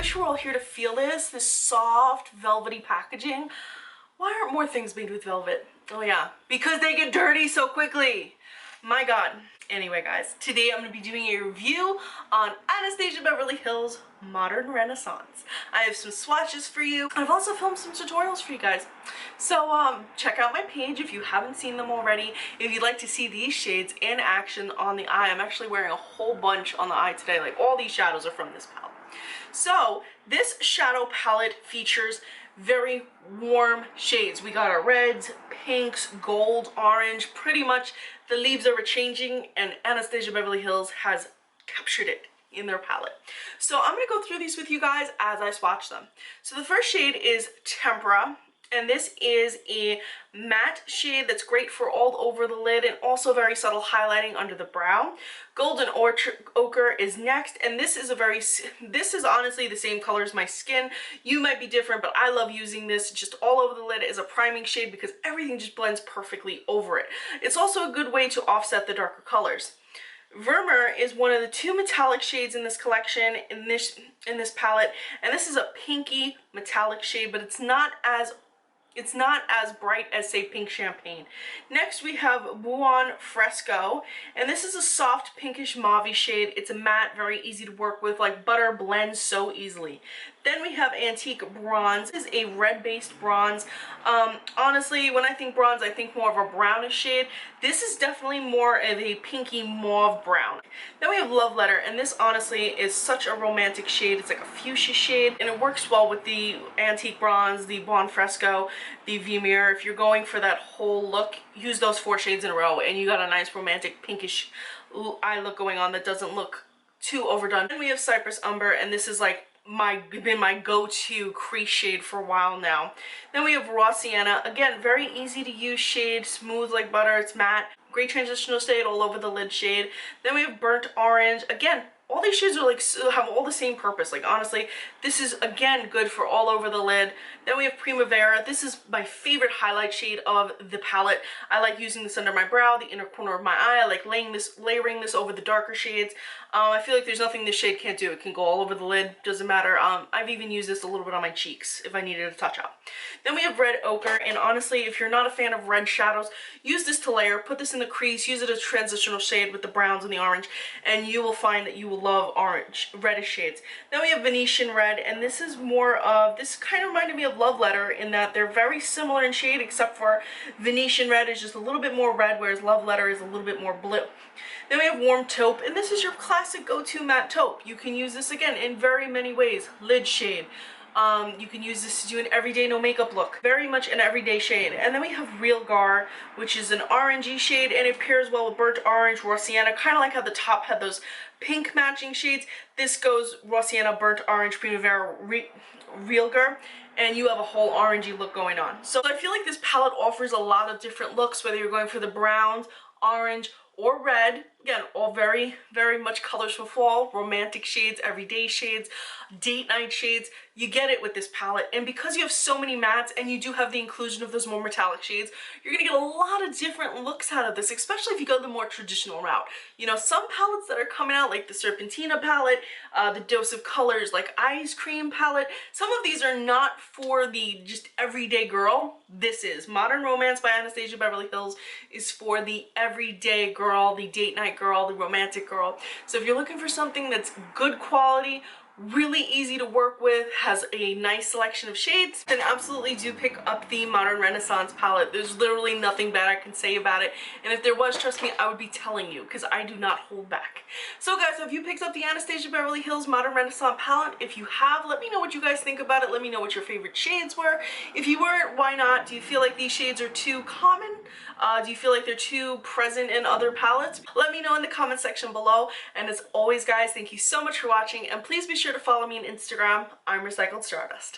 wish we were all here to feel this soft, velvety packaging. Why aren't more things made with velvet? Oh yeah, because they get dirty so quickly. My God. Anyway, guys, today I'm going to be doing a review on Anastasia Beverly Hills Modern Renaissance. I have some swatches for you. I've also filmed some tutorials for you guys. So check out my page if you haven't seen them already. If you'd like to see these shades in action on the eye, I'm actually wearing a whole bunch on the eye today. Like, all these shadows are from this palette. So this shadow palette features very warm shades. We got our reds, pinks, gold, orange. Pretty much the leaves are changing, and Anastasia Beverly Hills has captured it in their palette. So I'm going to go through these with you guys as I swatch them. So the first shade is Tempera, and this is a matte shade that's great for all over the lid and also very subtle highlighting under the brow. Golden Ochre is next, and this is honestly the same color as my skin. You might be different, but I love using this just all over the lid as a priming shade because everything just blends perfectly over it. It's also a good way to offset the darker colors. Vermeer is one of the two metallic shades in this collection, in this palette, and this is a pinky metallic shade, but it's not as bright as, say, Pink Champagne. Next we have Buon Fresco, and this is a soft pinkish mauve shade. It's a matte, very easy to work with, like butter, blends so easily. Then we have Antique Bronze. This is a red-based bronze. Honestly, when I think bronze, I think more of a brownish shade. This is definitely more of a pinky mauve brown. Then we have Love Letter, and this honestly is such a romantic shade. It's like a fuchsia shade, and it works well with the Antique Bronze, the Buon Fresco, the Vermeer. If you're going for that whole look, use those 4 shades in a row, and you got a nice romantic pinkish eye look going on that doesn't look too overdone. Then we have Cypress Umber, and this is like been my go-to crease shade for a while now. Then we have Raw Sienna. Again, very easy to use shade, smooth like butter, it's matte, great transitional shade, all over the lid shade. Then we have Burnt Orange. Again, all these shades are like have all the same purpose. Like, honestly, this is again good for all over the lid. Then we have Primavera. This is my favorite highlight shade of the palette. I like using this under my brow, the inner corner of my eye. I like layering this over the darker shades. I feel like there's nothing this shade can't do. It can go all over the lid, doesn't matter. I've even used this a little bit on my cheeks if I needed a touch up. Then we have Red Ochre, and honestly, if you're not a fan of red shadows, use this to layer. Put this in the crease, use it as a transitional shade with the browns and the orange, and you will find that you will love orange, reddish shades. Then we have Venetian Red, and this is more of, this kind of reminded me of Love Letter in that they're very similar in shade, except for Venetian Red is just a little bit more red, whereas Love Letter is a little bit more blue. Then we have Warm Taupe, and this is your classic go-to matte taupe. You can use this again in very many ways. Lid shade. You can use this to do an everyday no makeup look. Very much an everyday shade. And then we have Real Gar, which is an orangey shade, and it pairs well with Burnt Orange, Raw Sienna, kind of like how the top had those pink matching shades. This goes Raw Sienna, Burnt Orange, Primavera, Real Gar, and you have a whole orangey look going on. So I feel like this palette offers a lot of different looks, whether you're going for the browns, orange, or red. Again, all very, very much colors for fall, romantic shades, everyday shades, date night shades. You get it with this palette, and because you have so many mattes and you do have the inclusion of those more metallic shades, you're gonna get a lot of different looks out of this, especially if you go the more traditional route. You know, some palettes that are coming out, like the Serpentina palette, the Dose of Colors, like Ice Cream palette, some of these are not for the just everyday girl. This is Modern Romance by Anastasia Beverly Hills is for the everyday girl, the date night girl, the romantic girl. So if you're looking for something that's good quality, really easy to work with, has a nice selection of shades, then absolutely do pick up the Modern Renaissance palette. There's literally nothing bad I can say about it, and if there was, trust me, I would be telling you, because I do not hold back. So guys, have you picked up the Anastasia Beverly Hills Modern Renaissance palette? If you have, let me know what you guys think about it. Let me know what your favorite shades were. If you weren't, why not? Do you feel like these shades are too common? Do you feel like they're too present in other palettes? Let me know in the comment section below. And as always, guys, thank you so much for watching, and please be sure to follow me on Instagram. I'm Recycled Stardust.